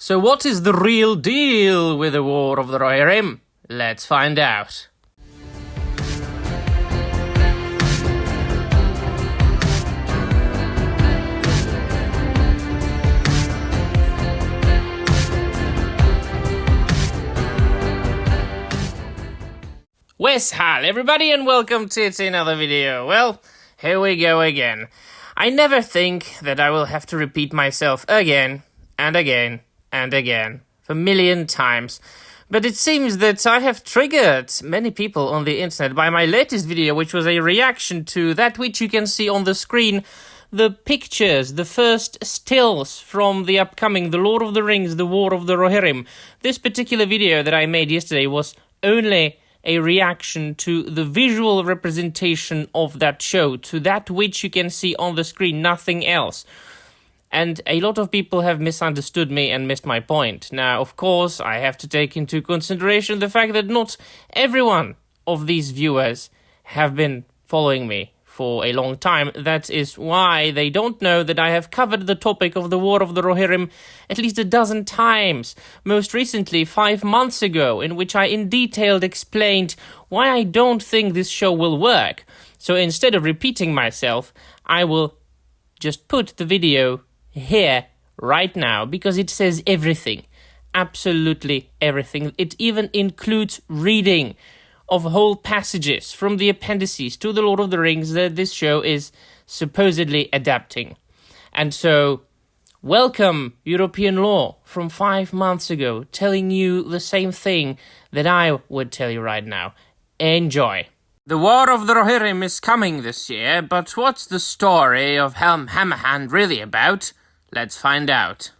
So what is the real deal with the War of the Rohirrim? Let's find out. Wes, hi everybody, and welcome to another video. Well, here we go again. I never think that I will have to repeat myself again and again and again for a million times, but it seems that I have triggered many people on the internet by my latest video, which was a reaction to that which you can see on the screen, the pictures, the first stills from the upcoming The Lord of the Rings, The War of the Rohirrim. This particular video that I made yesterday was only a reaction to the visual representation of that show, to that which you can see on the screen, nothing else. And a lot of people have misunderstood me and missed my point. Now, of course, I have to take into consideration the fact that not everyone of these viewers have been following me for a long time. That is why they don't know that I have covered the topic of the War of the Rohirrim at least a dozen times. Most recently, 5 months ago, in which I in detail explained why I don't think this show will work. So instead of repeating myself, I will just put the video here right now, because it says everything, absolutely everything. It even includes reading of whole passages from the appendices to The Lord of the Rings that this show is supposedly adapting. And so, welcome European law from 5 months ago, telling you the same thing that I would tell you right now. Enjoy. The War of the Rohirrim is coming this year, but what's the story of Helm Hammerhand really about? Let's find out.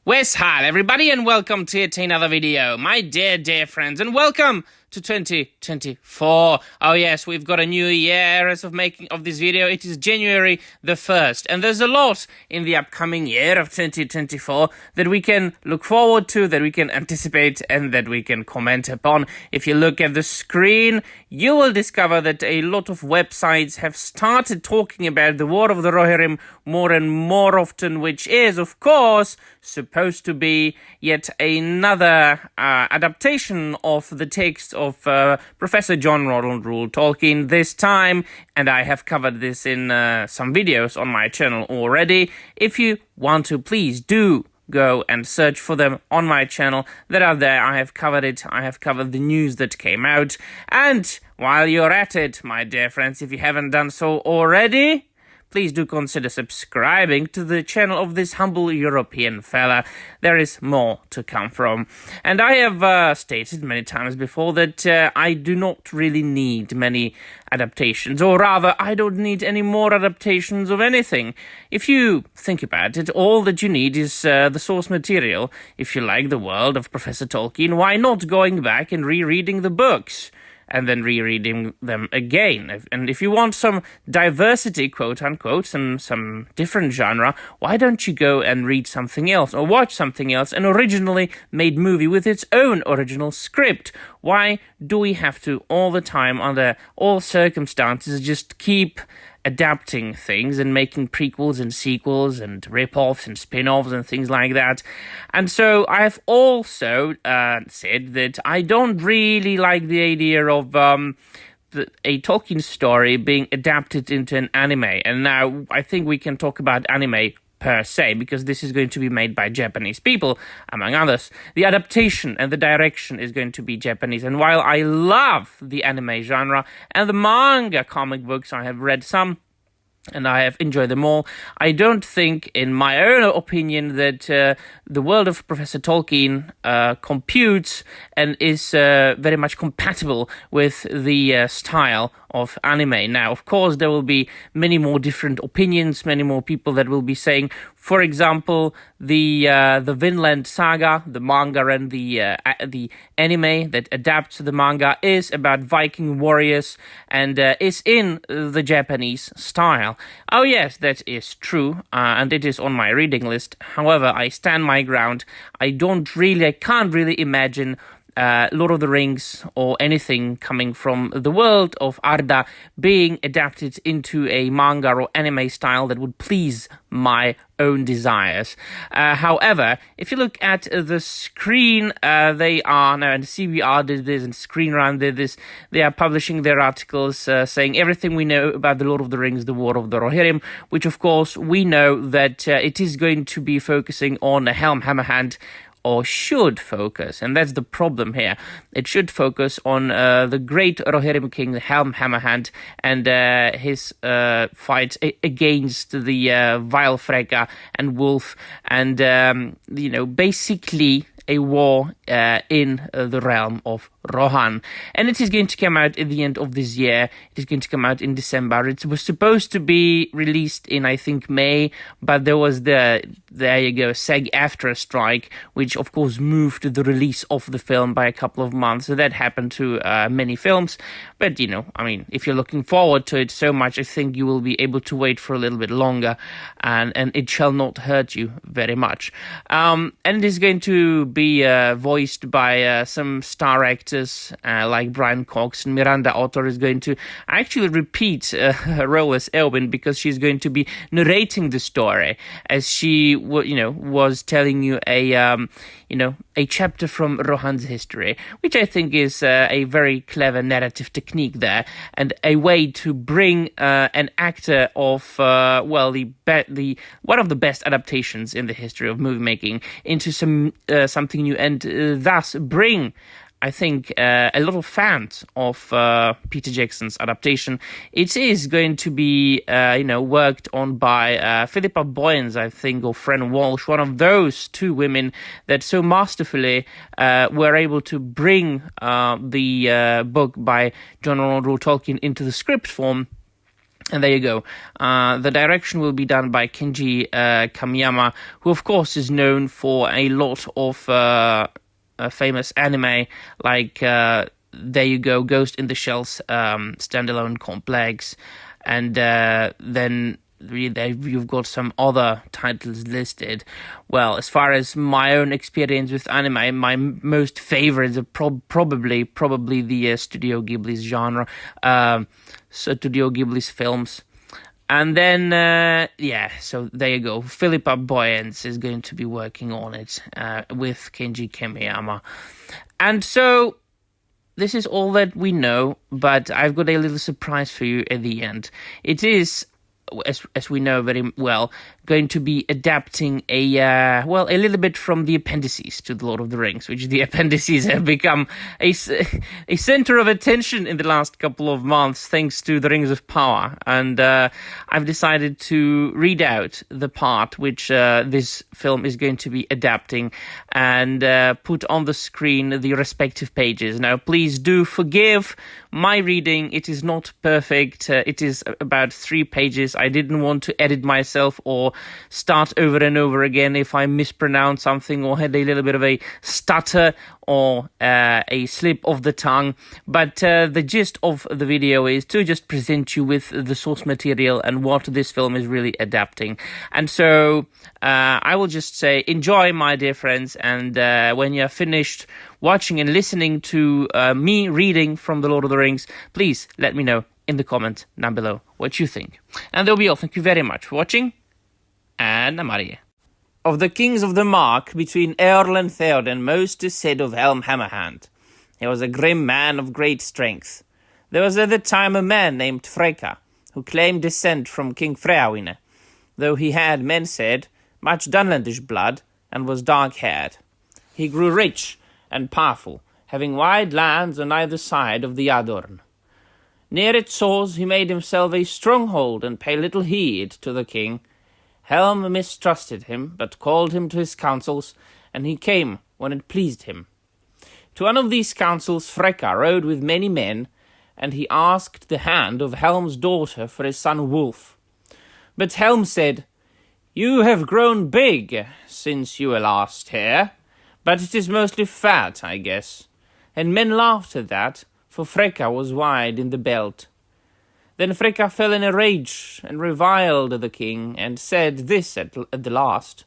Wes, hi everybody, and welcome to another video, my dear friends, and welcome to 2024. Oh yes, we've got a new year as of making of this video. It is January the 1st, and there's a lot in the upcoming year of 2024 that we can look forward to, that we can anticipate, and that we can comment upon. If you look at the screen, you will discover that a lot of websites have started talking about the War of the Rohirrim more and more often, which is, of course, supposed to be yet another adaptation of the text of Professor John Ronald Reuel Tolkien this time, and I have covered this in some videos on my channel already. If you want to, please do go and search for them on my channel. They're out there. I have covered it. I have covered the news that came out. And while you're at it, my dear friends, if you haven't done so already, please do consider subscribing to the channel of this humble European fella. There is more to come from. And I have stated many times before that I do not really need many adaptations, or rather, I don't need any more adaptations of anything. If you think about it, all that you need is the source material. If you like the world of Professor Tolkien, why not going back and rereading the books? And then rereading them again. And if you want some diversity, quote-unquote, and some different genre, why don't you go and read something else, or watch something else, an originally made movie with its own original script? Why do we have to, all the time, under all circumstances, just keep adapting things and making prequels and sequels and rip-offs and spin-offs and things like that? And so I've also said that I don't really like the idea of a Tolkien story being adapted into an anime. And now I think we can talk about anime per se, because this is going to be made by Japanese people, among others. The adaptation and the direction is going to be Japanese. And while I love the anime genre and the manga comic books, I have read some, and I have enjoyed them all, I don't think, in my own opinion, that the world of Professor Tolkien computes and is very much compatible with the style of anime. Now, of course, there will be many more different opinions, many more people that will be saying, for example, the Vinland Saga, the manga and the anime that adapts the manga is about Viking warriors and is in the Japanese style. Oh yes, that is true, and it is on my reading list. However, I stand my ground. I can't really imagine Lord of the Rings or anything coming from the world of Arda being adapted into a manga or anime style that would please my own desires. However, if you look at the screen, they are now, and CBR did this and Screen Run did this, they are publishing their articles saying everything we know about the Lord of the Rings, the War of the Rohirrim, which of course we know that it is going to be focusing on Helm Hammerhand, or should focus, and that's the problem here. It should focus on the great Rohirrim king, Helm Hammerhand, and his fight against the vile Freka and Wolf, and basically a war in the realm of Rohan. And it is going to come out at the end of this year. It is going to come out in December. It was supposed to be released in, I think, May, but there was SAG-AFTRA strike, which of course moved the release of the film by a couple of months. So that happened to many films. But, if you're looking forward to it so much, I think you will be able to wait for a little bit longer, and it shall not hurt you very much. And it is going to be voiced by some star actors like Brian Cox, and Miranda Otto is going to actually repeat her role as Elwyn, because she's going to be narrating the story as she was telling you a chapter from Rohan's history, which I think is a very clever narrative technique there, and a way to bring an actor of one of the best adaptations in the history of movie making into something new, and thus bring, I think, a lot of fans of Peter Jackson's adaptation. It is going to be, worked on by Philippa Boyens, I think, or Fran Walsh, one of those two women that so masterfully were able to bring the book by John Ronald Reuel Tolkien into the script form. And there you go. The direction will be done by Kenji Kamiyama, who of course is known for a lot of famous anime like there you go, Ghost in the Shell's standalone complex, and then you've got some other titles listed. Well, as far as my own experience with anime, my most favorites are probably the Studio Ghibli's genre, Studio Ghibli's films. And then, so there you go. Philippa Boyens is going to be working on it with Kenji Kamiyama. And so, this is all that we know, but I've got a little surprise for you at the end. It is, as we know very well, going to be adapting a little bit from the appendices to The Lord of the Rings, which the appendices have become a center of attention in the last couple of months, thanks to The Rings of Power. And I've decided to read out the part which this film is going to be adapting and put on the screen the respective pages. Now, please do forgive my reading. It is not perfect. It is about 3 pages. I didn't want to edit myself or start over and over again if I mispronounce something or had a little bit of a stutter or a slip of the tongue. But the gist of the video is to just present you with the source material and what this film is really adapting. And so I will just say, enjoy, my dear friends, and when you're finished watching and listening to me reading from The Lord of the Rings, please let me know in the comment down below what you think. And that'll be all. Thank you very much for watching, and Namarie. Of the kings of the Mark, between Eorl and Theoden, most is said of Helm Hammerhand. He was a grim man of great strength. There was at the time a man named Freka, who claimed descent from King Freawine, though he had, men said, much Dunlandish blood, and was dark-haired. He grew rich and powerful, having wide lands on either side of the Adorn. Near its source he made himself a stronghold and paid little heed to the king. Helm mistrusted him, but called him to his councils, and he came when it pleased him. To one of these councils Freka rode with many men, and he asked the hand of Helm's daughter for his son Wulf. But Helm said, "You have grown big since you were last here, but it is mostly fat, I guess." And men laughed at that, for Freka was wide in the belt. Then Freka fell in a rage and reviled the king, and said this at the last: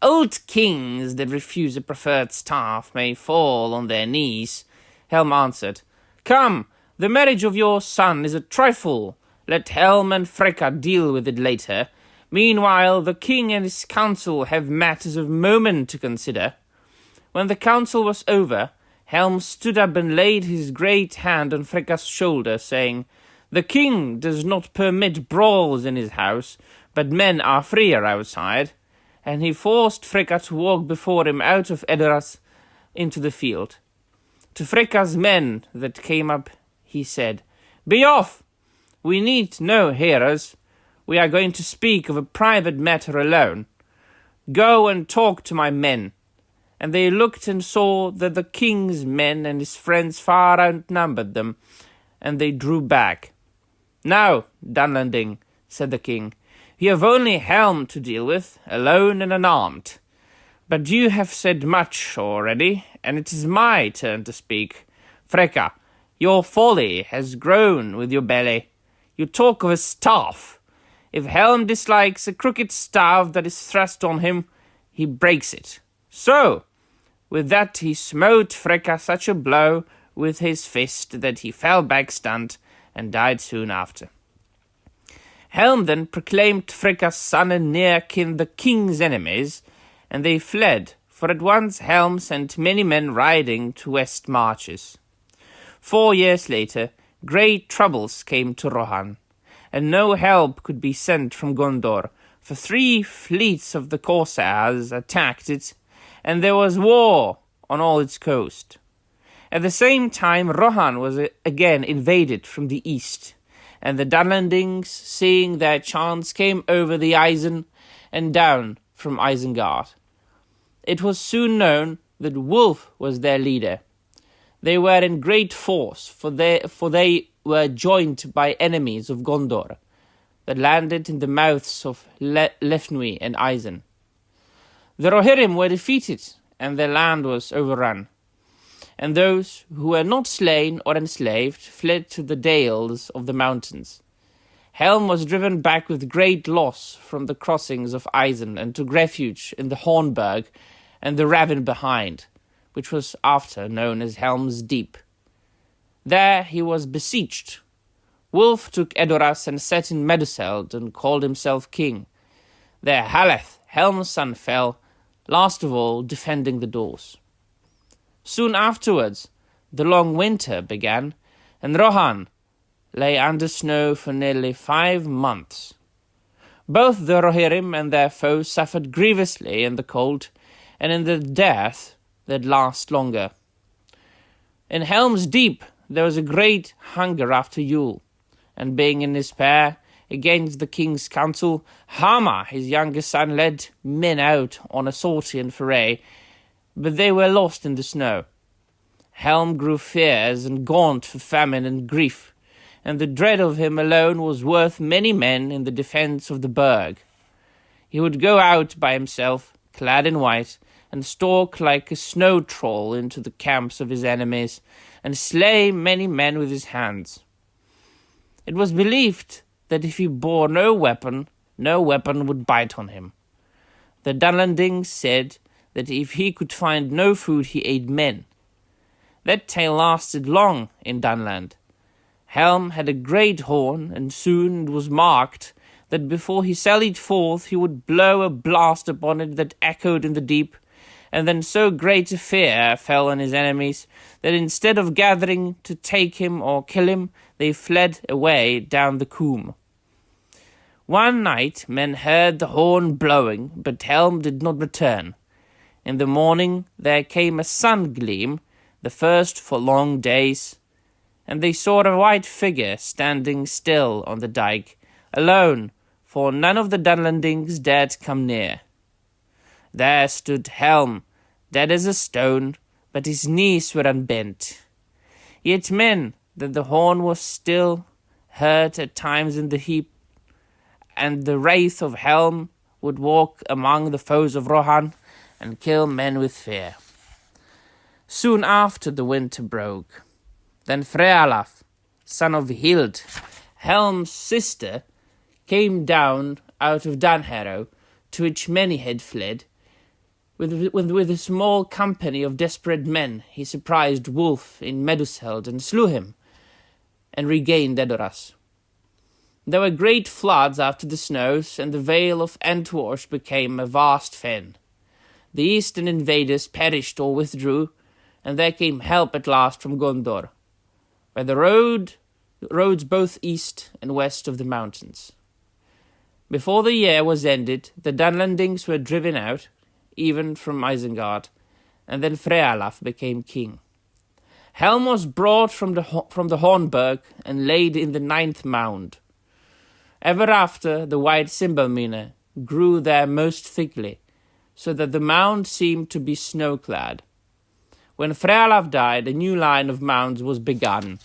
"Old kings that refuse a preferred staff may fall on their knees." Helm answered, "Come, the marriage of your son is a trifle. Let Helm and Freka deal with it later. Meanwhile, the king and his council have matters of moment to consider." When the council was over, Helm stood up and laid his great hand on Freka's shoulder, saying, "The king does not permit brawls in his house, but men are freer outside." And he forced Freka to walk before him out of Edoras into the field. To Freka's men that came up, he said, "Be off! We need no hearers. We are going to speak of a private matter alone. Go and talk to my men." And they looked and saw that the king's men and his friends far outnumbered them, and they drew back. "Now, Dunlanding," said the king, "you have only Helm to deal with, alone and unarmed. But you have said much already, and it is my turn to speak. Freka, your folly has grown with your belly. You talk of a staff. If Helm dislikes a crooked staff that is thrust on him, he breaks it. So, with that he smote Freka such a blow with his fist that he fell back stunned and died soon after. Helm then proclaimed Freka's son and near kin the king's enemies, and they fled, for at once Helm sent many men riding to west marches. 4 years later, great troubles came to Rohan, and no help could be sent from Gondor, for 3 fleets of the Corsairs attacked it, and there was war on all its coast. At the same time, Rohan was again invaded from the east, and the Dunlandings, seeing their chance, came over the Isen and down from Isengard. It was soon known that Wulf was their leader. They were in great force, for they were joined by enemies of Gondor, that landed in the mouths of Lefnui and Isen. The Rohirrim were defeated, and their land was overrun. And those who were not slain or enslaved fled to the dales of the mountains. Helm was driven back with great loss from the crossings of Isen and took refuge in the Hornburg and the ravine behind, which was after known as Helm's Deep. There he was besieged. Wulf took Edoras and set in Meduseld and called himself king. There Haleth, Helm's son, fell, last of all defending the doors. Soon afterwards, the long winter began, and Rohan lay under snow for nearly 5 months. Both the Rohirrim and their foes suffered grievously in the cold, and in the dearth that lasts longer. In Helm's Deep there was a great hunger after Yule, and being in despair against the king's counsel, Hama, his youngest son, led men out on a sortie and foray, but they were lost in the snow. Helm grew fierce and gaunt for famine and grief, and the dread of him alone was worth many men in the defence of the burg. He would go out by himself, clad in white, and stalk like a snow troll into the camps of his enemies, and slay many men with his hands. It was believed that if he bore no weapon would bite on him. The Dunlandings said that if he could find no food, he ate men. That tale lasted long in Dunland. Helm had a great horn, and soon it was marked that before he sallied forth he would blow a blast upon it that echoed in the deep, and then so great a fear fell on his enemies that instead of gathering to take him or kill him, they fled away down the Coombe. One night men heard the horn blowing, but Helm did not return. In the morning there came a sun gleam, the first for long days, and they saw a white figure standing still on the dike, alone, for none of the Dunlandings dared come near. There stood Helm, dead as a stone, but his knees were unbent. Yet men that the horn was still heard at times in the heap, and the wraith of Helm would walk among the foes of Rohan and kill men with fear. Soon after the winter broke. Then Frealaf, son of Hild, Helm's sister, came down out of Danharrow, to which many had fled. With a small company of desperate men, he surprised Wulf in Meduseld and slew him, and regained Edoras. There were great floods after the snows, and the Vale of Entwarsh became a vast fen. The eastern invaders perished or withdrew, and there came help at last from Gondor, where the roads both east and west of the mountains. Before the year was ended, the Dunlandings were driven out, even from Isengard, and then Frealaf became king. Helm was brought from the Hornburg and laid in the 9th mound. Ever after, the white Cymbalmine grew there most thickly, so that the mound seemed to be snow-clad. When Frealaf died, a new line of mounds was begun,